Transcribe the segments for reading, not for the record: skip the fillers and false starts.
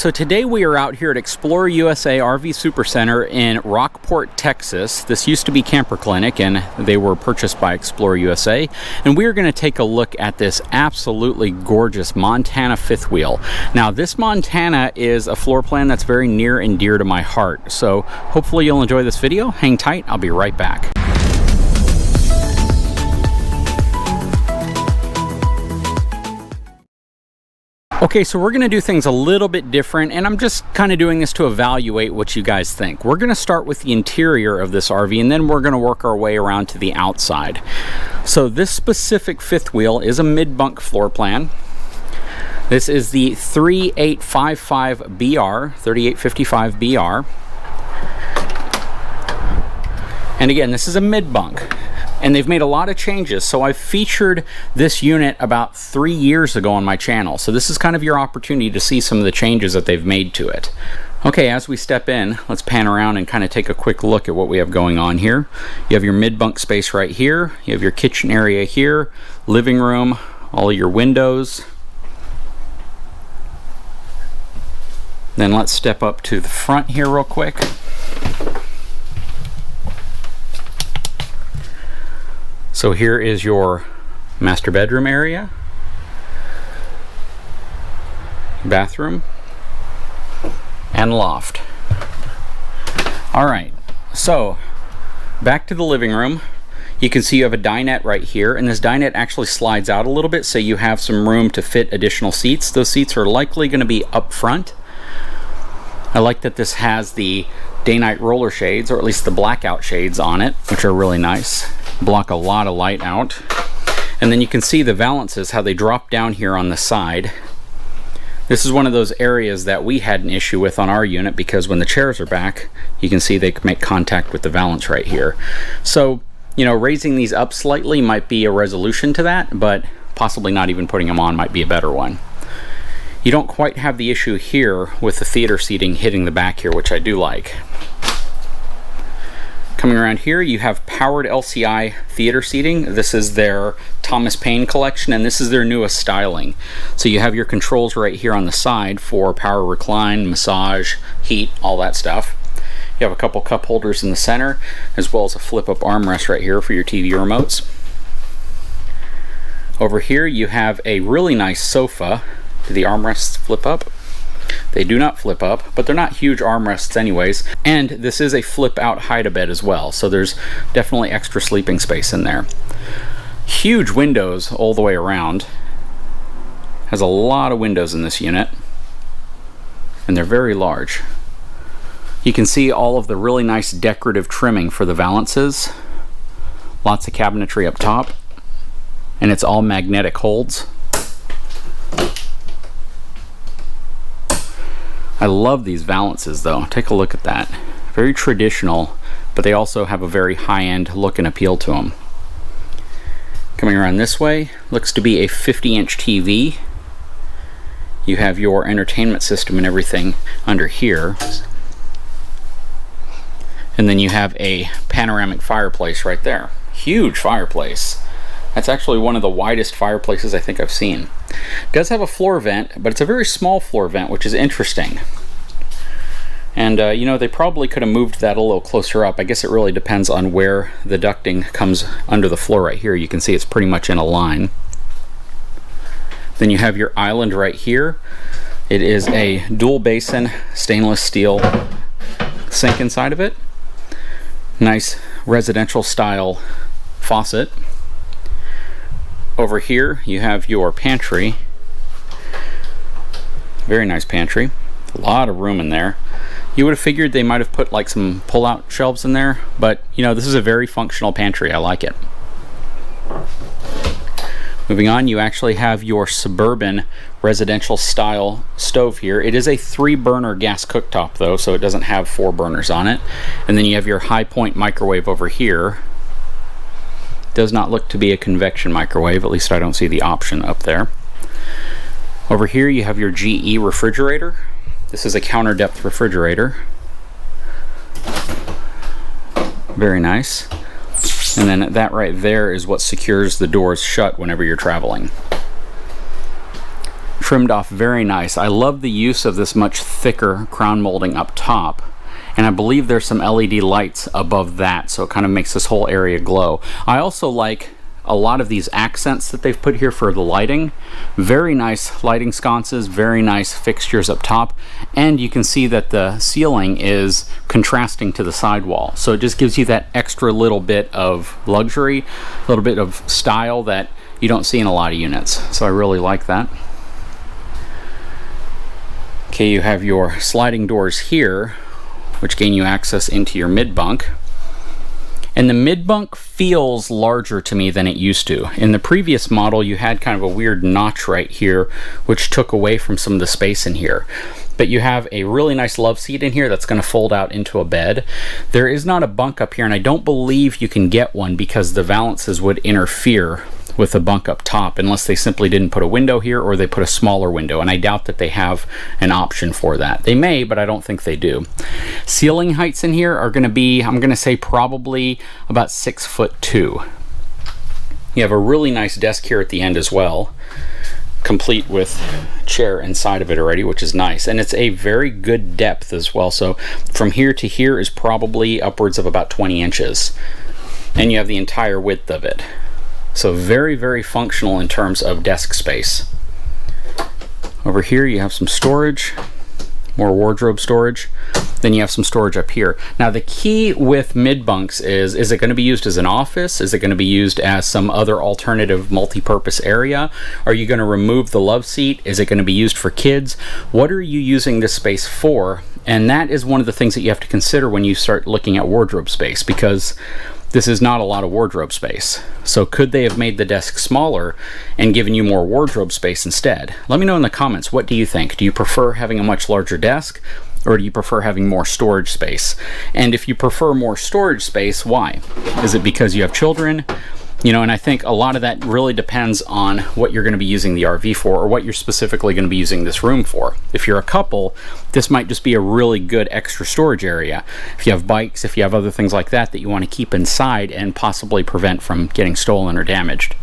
so today we are out here at Explorer USA RV Supercenter in Rockport, Texas. This used to be Camper Clinic and they were purchased by Explorer USA. And we are going to take a look at this absolutely gorgeous Montana fifth wheel. Now this Montana is a floor plan that's very near and dear to my heart. So hopefully you'll enjoy this video. Hang tight, I'll be right back. Okay, so we're going to do things a little bit different, and I'm just kind of doing this to evaluate what you guys think. We're going to start with the interior of this RV, and then we're going to work our way around to the outside. So this specific fifth wheel is a mid-bunk floor plan. This is the 3855BR. And again, this is a mid-bunk. And they've made a lot of changes. So I've featured this unit about 3 years ago on my channel. So this is kind of your opportunity to see some of the changes that they've made to it. Okay, as we step in, let's pan around and kind of take a quick look at what we have going on here. You have your mid-bunk space right here. You have your kitchen area here, living room, all of your windows. Then let's step up to the front here real quick. So here is your master bedroom area, bathroom, and loft. All right, so back to the living room. You can see you have a dinette right here, and this dinette actually slides out a little bit so you have some room to fit additional seats. Those seats are likely going to be up front. I like that this has the day-night roller shades, or at least the blackout shades on it, which are really nice. Block a lot of light out. And then you can see the valances, how they drop down here on the side. This is one of those areas that we had an issue with on our unit, because when the chairs are back, you can see they make contact with the valance right here. So, you know, raising these up slightly might be a resolution to that, but possibly not even putting them on might be a better one. You don't quite have the issue here with the theater seating hitting the back here, which I do like. Coming around here, you have powered LCI theater seating. This is their Thomas Paine collection, and this is their newest styling. So you have your controls right here on the side for power recline, massage, heat, all that stuff. You have a couple cup holders in the center, as well as a flip-up armrest right here for your TV remotes. Over here, you have a really nice sofa. Do the armrests flip up? They do not flip up, but they're not huge armrests anyways. And this is a flip out hide-a-bed as well, so there's definitely extra sleeping space in there. Huge windows all the way around. Has a lot of windows in this unit, and they're very large. You can see all of the really nice decorative trimming for the valances. Lots of cabinetry up top, and it's all magnetic holds. I love these valances though. Take a look at that. Very traditional, but they also have a very high-end look and appeal to them. Coming around this way, looks to be a 50-inch TV. You have your entertainment system and everything under here. And then you have a panoramic fireplace right there. Huge fireplace. That's actually one of the widest fireplaces I think I've seen. It does have a floor vent, but it's a very small floor vent, which is interesting. And you know, they probably could have moved that a little closer up. I guess it really depends on where the ducting comes under the floor right here. You can see it's pretty much in a line. Then you have your island right here. It is a dual basin stainless steel sink inside of it. Nice residential style faucet. Over here you have your pantry. Very nice pantry. A lot of room in there. You would have figured they might have put like some pull-out shelves in there, but you know, this is a very functional pantry. I like it. Moving on, you actually have your suburban residential style stove here. It is a 3-burner gas cooktop though, so it doesn't have 4 burners on it. And then you have your High Point microwave over here. Does not look to be a convection microwave, at least I don't see the option up there. Over here you have your GE refrigerator. This is a counter depth refrigerator. Very nice. And then that right there is what secures the doors shut whenever you're traveling. trimmed off very nice. I love the use of this much thicker crown molding up top, and I believe there's some LED lights above that, so it kind of makes this whole area glow. I also like a lot of these accents that they've put here for the lighting. Very nice lighting sconces, very nice fixtures up top, and you can see that the ceiling is contrasting to the sidewall, so it just gives you that extra little bit of luxury, a little bit of style that you don't see in a lot of units, so I really like that. Okay, you have your sliding doors here, which gain you access into your mid-bunk. And the mid-bunk feels larger to me than it used to. In the previous model, you had kind of a weird notch right here, which took away from some of the space in here. But you have a really nice love seat in here that's going to fold out into a bed. There is not a bunk up here, and I don't believe you can get one because the valances would interfere with the bunk up top unless they simply didn't put a window here or they put a smaller window, and I doubt that they have an option for that. They may, but I don't think they do. Ceiling heights in here are going to be, I'm going to say, probably about 6'2". You have a really nice desk here at the end as well, complete with chair inside of it already, which is nice, and it's a very good depth as well. So from here to here is probably upwards of about 20 inches, and you have the entire width of it. So very, very functional in terms of desk space. Over here you have some storage, more wardrobe storage. Then you have some storage up here. Now the key with mid-bunks is it going to be used as an office? Is it going to be used as some other alternative multi-purpose area? Are you going to remove the love seat? Is it going to be used for kids? What are you using this space for? And that is one of the things that you have to consider when you start looking at wardrobe space, because this is not a lot of wardrobe space. So could they have made the desk smaller and given you more wardrobe space instead? Let me know in the comments, what do you think? Do you prefer having a much larger desk, or do you prefer having more storage space? And if you prefer more storage space, why? Is it because you have children? You know, and I think a lot of that really depends on what you're going to be using the RV for, or what you're specifically going to be using this room for. If you're a couple, this might just be a really good extra storage area. If you have bikes, if you have other things like that that you want to keep inside and possibly prevent from getting stolen or damaged.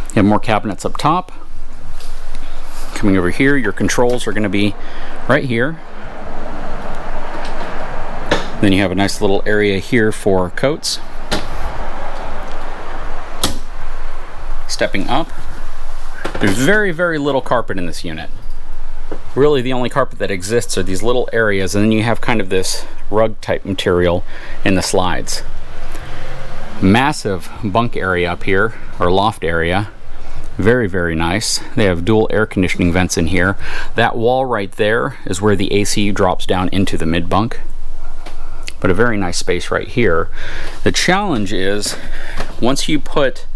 You have more cabinets up top. Coming over here, your controls are going to be right here. Then you have a nice little area here for coats. Stepping up, there's very, very little carpet in this unit. Really the only carpet that exists are these little areas, and then you have kind of this rug type material in the slides. Massive bunk area up here, or loft area. Very, very nice. They have dual air conditioning vents in here. That wall right there is where the AC drops down into the mid-bunk. But a very nice space right here. The challenge is, once you put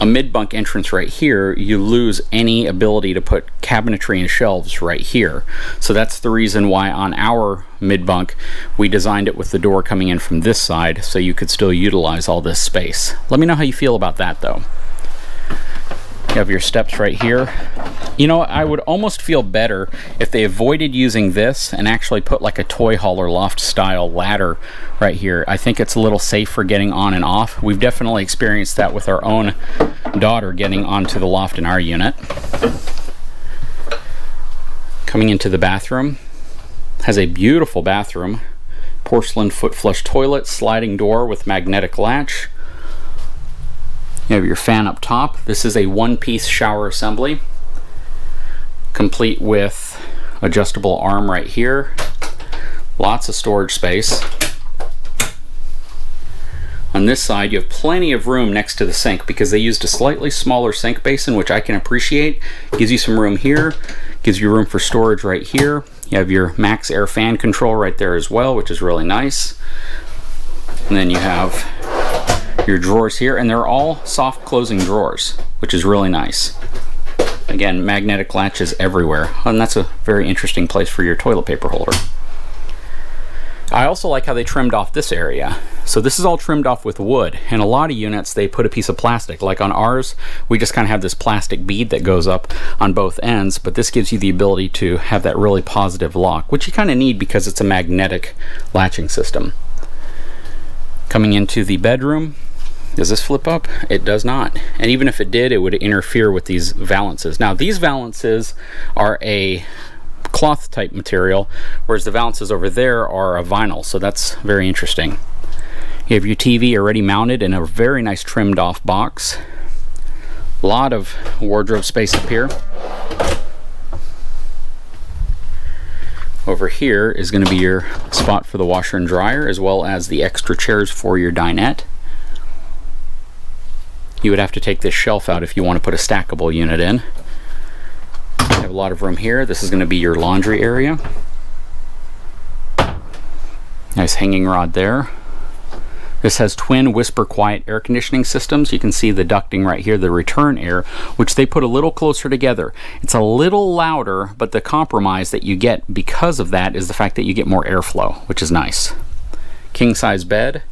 a mid-bunk entrance right here, you lose any ability to put cabinetry and shelves right here. So that's the reason why on our mid-bunk we designed it with the door coming in from this side, so you could still utilize all this space. Let me know how you feel about that though. You have your steps right here. You know, I would almost feel better if they avoided using this and actually put like a toy hauler loft style ladder right here. I think it's a little safe for getting on and off. We've definitely experienced that with our own daughter getting onto the loft in our unit. Coming into the bathroom, has a beautiful bathroom, porcelain foot flush toilet, sliding door with magnetic latch. You have your fan up top. This is a one-piece shower assembly, complete with adjustable arm right here. Lots of storage space. On this side, you have plenty of room next to the sink because they used a slightly smaller sink basin, which I can appreciate. Gives you some room here, gives you room for storage right here. You have your max air fan control right there as well, which is really nice. And then you have your drawers here, and they're all soft closing drawers, which is really nice. Again, magnetic latches everywhere, and that's a very interesting place for your toilet paper holder. I also like how they trimmed off this area. So this is all trimmed off with wood. In a lot of units they put a piece of plastic. Like on ours, we just kind of have this plastic bead that goes up on both ends, but this gives you the ability to have that really positive lock, which you kind of need because it's a magnetic latching system. Coming into the bedroom, Does this flip up? It does not. And even if it did, it would interfere with these valances. Now, these valances are a cloth type material, whereas the valances over there are a vinyl, so that's very interesting. You have your TV already mounted in a very nice trimmed off box. A lot of wardrobe space up here. Over here is going to be your spot for the washer and dryer, as well as the extra chairs for your dinette. You would have to take this shelf out if you want to put a stackable unit in. You have a lot of room here. This is going to be your laundry area. Nice hanging rod there. This has twin whisper quiet air conditioning systems. You can see the ducting right here, the return air, which they put a little closer together. It's a little louder, but the compromise that you get because of that is the fact that you get more airflow, which is nice. King size bed.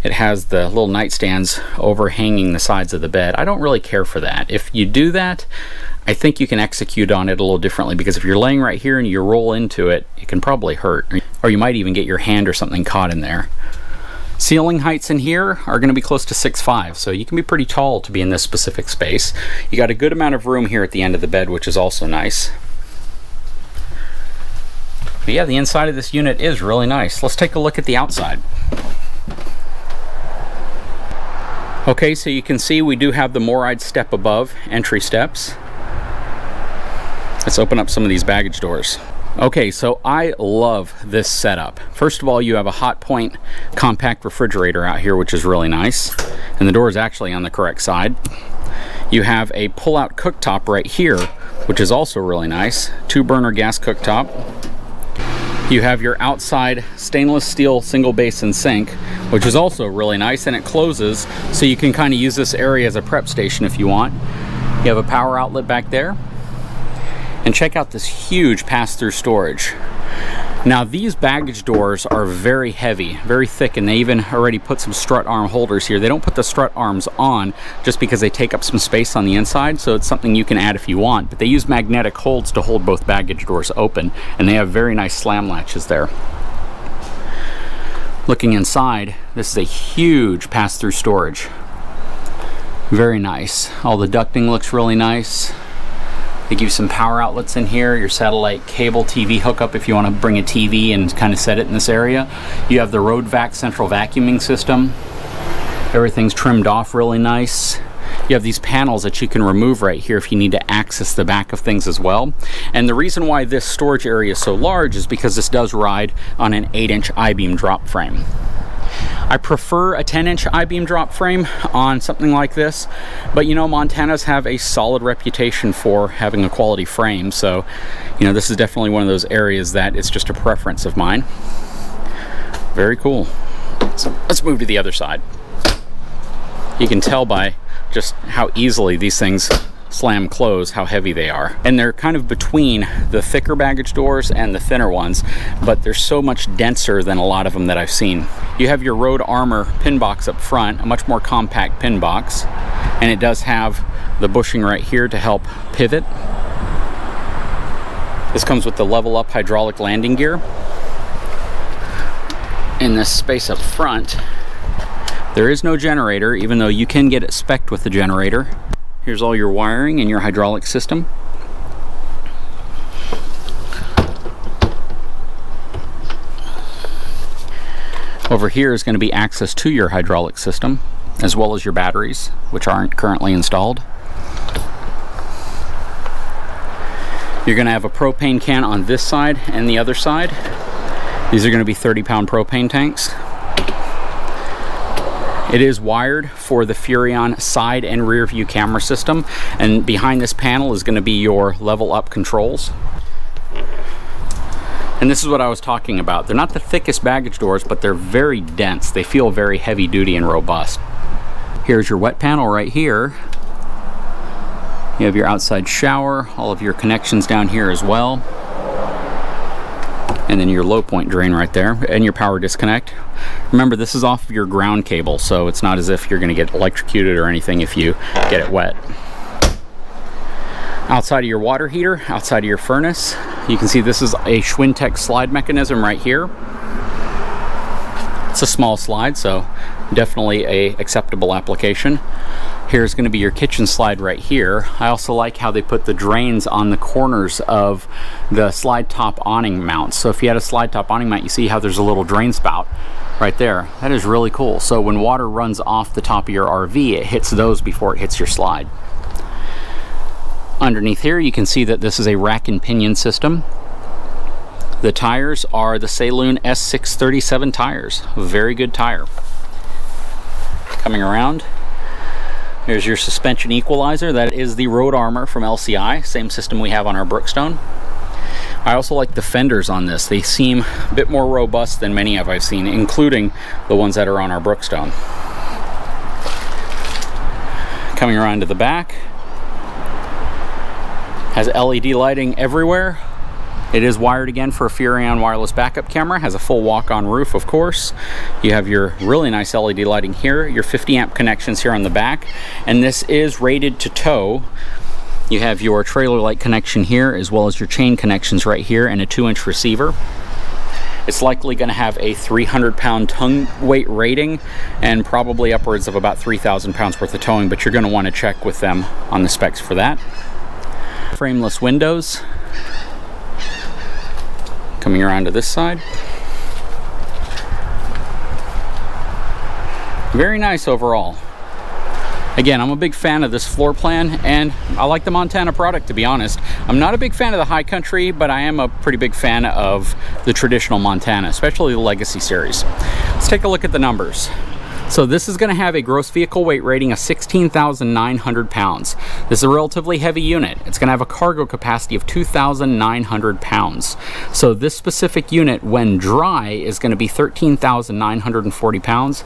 It has the little nightstands overhanging the sides of the bed. I don't really care for that. If you do that, I think you can execute on it a little differently, because if you're laying right here and you roll into it, it can probably hurt. Or you might even get your hand or something caught in there. Ceiling heights in here are going to be close to 6'5", so you can be pretty tall to be in this specific space. You got a good amount of room here at the end of the bed, which is also nice. But yeah, the inside of this unit is really nice. Let's take a look at the outside. Okay, so you can see we do have the Moride step above entry steps. Let's open up some of these baggage doors. Okay, so I love this setup. First of all, you have a hot point compact refrigerator out here, which is really nice. And the door is actually on the correct side. You have a pull-out cooktop right here, which is also really nice. 2-burner gas cooktop. You have your outside stainless steel single basin sink, which is also really nice, and it closes, so you can kind of use this area as a prep station if you want. You have a power outlet back there. And check out this huge pass-through storage. Now, these baggage doors are very heavy, very thick, and they even already put some strut arm holders here. They don't put the strut arms on just because they take up some space on the inside, so it's something you can add if you want, but they use magnetic holds to hold both baggage doors open, and they have very nice slam latches there. Looking inside, this is a huge pass-through storage. Very nice. All the ducting looks really nice. They give you some power outlets in here, your satellite cable TV hookup if you want to bring a TV and kind of set it in this area. You have the Road Vac central vacuuming system. Everything's trimmed off really nice. You have these panels that you can remove right here if you need to access the back of things as well. And the reason why this storage area is so large is because this does ride on an 8-inch I-beam drop frame. I prefer a 10-inch I-beam drop frame on something like this, but you know, Montanas have a solid reputation for having a quality frame, so you know, this is definitely one of those areas that it's just a preference of mine. Very cool. So let's move to the other side. You can tell by just how easily these things slam close how heavy they are, and they're kind of between the thicker baggage doors and the thinner ones, but they're so much denser than a lot of them that I've seen. You have your Road Armor pin box up front, a much more compact pin box, and it does have the bushing right here to help pivot. This comes with the level up hydraulic landing gear. In this space up front, there is no generator, even though you can get it spec'd with the generator. Here's all your wiring and your hydraulic system. Over here is going to be access to your hydraulic system, as well as your batteries, which aren't currently installed. You're going to have a propane can on this side and the other side. These are going to be 30-pound propane tanks. It is wired for the Furrion side and rear view camera system, and behind this panel is going to be your level up controls. And this is what I was talking about. They're not the thickest baggage doors, but they're very dense. They feel very heavy duty and robust. Here's your wet panel right here. You have your outside shower, all of your connections down here as well. And then your low point drain right there, and your power disconnect. Remember, this is off of your ground cable, so it's not as if you're going to get electrocuted or anything if you get it wet. Outside of your water heater, outside of your furnace, you can see this is a Schwintek slide mechanism right here. It's a small slide, so definitely a acceptable application. Here's going to be your kitchen slide right here. I also like how they put the drains on the corners of the slide top awning mounts. So if you had a slide top awning mount, you see how there's a little drain spout right there. That is really cool. So when water runs off the top of your RV, it hits those before it hits your slide. Underneath here, you can see that this is a rack and pinion system. The tires are the Saloon S637 tires. A very good tire. Coming around, here's your suspension equalizer. That is the Road Armor from LCI, same system we have on our Brookstone. I also like the fenders on this. They seem a bit more robust than many I've seen, including the ones that are on our Brookstone. Coming around to the back, has LED lighting everywhere. It is wired again for a Furrion wireless backup camera. Has a full walk-on roof, of course. You have your really nice LED lighting here, your 50 amp connections here on the back, and this is rated to tow. You have your trailer light connection here, as well as your chain connections right here, and a 2-inch receiver. It's likely going to have a 300-pound tongue weight rating and probably upwards of about 3,000 pounds worth of towing, but you're going to want to check with them on the specs for that. Frameless windows. Coming around to this side. Very nice overall. Again, I'm a big fan of this floor plan, and I like the Montana product, to be honest. I'm not a big fan of the High Country, but I am a pretty big fan of the traditional Montana, especially the Legacy series. Let's take a look at the numbers. So this is going to have a gross vehicle weight rating of 16,900 pounds. This is a relatively heavy unit. It's going to have a cargo capacity of 2,900 pounds. So this specific unit, when dry, is going to be 13,940 pounds.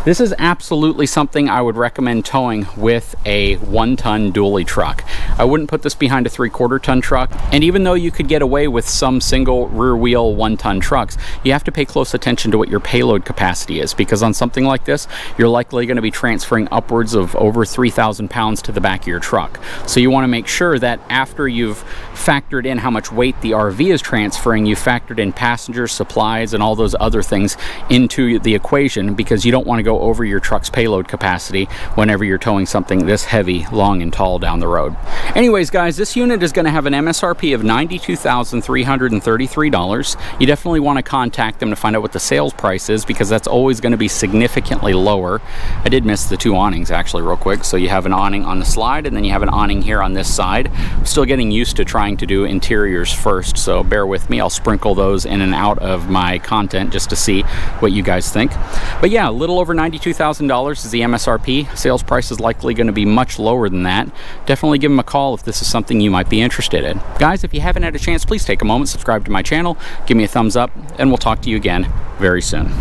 This is absolutely something I would recommend towing with a 1-ton dually truck. I wouldn't put this behind a 3/4 ton truck. And even though you could get away with some single rear wheel 1-ton trucks, you have to pay close attention to what your payload capacity is, because on something like this, you're likely going to be transferring upwards of over 3,000 pounds to the back of your truck. So you want to make sure that after you've factored in how much weight the RV is transferring, you factored in passengers, supplies, and all those other things into the equation, because you don't want to go over your truck's payload capacity whenever you're towing something this heavy, long, and tall down the road. Anyways, guys, this unit is going to have an MSRP of $92,333. You definitely want to contact them to find out what the sales price is, because that's always going to be significantly lower. I did miss the 2 awnings actually real quick. So you have an awning on the slide, and then you have an awning here on this side. I'm still getting used to trying to do interiors first, so bear with me. I'll sprinkle those in and out of my content just to see what you guys think. But yeah, a little over $92,000 is the MSRP. Sales price is likely going to be much lower than that. Definitely give them a call if this is something you might be interested in. Guys, if you haven't had a chance, please take a moment, subscribe to my channel, give me a thumbs up, and we'll talk to you again very soon.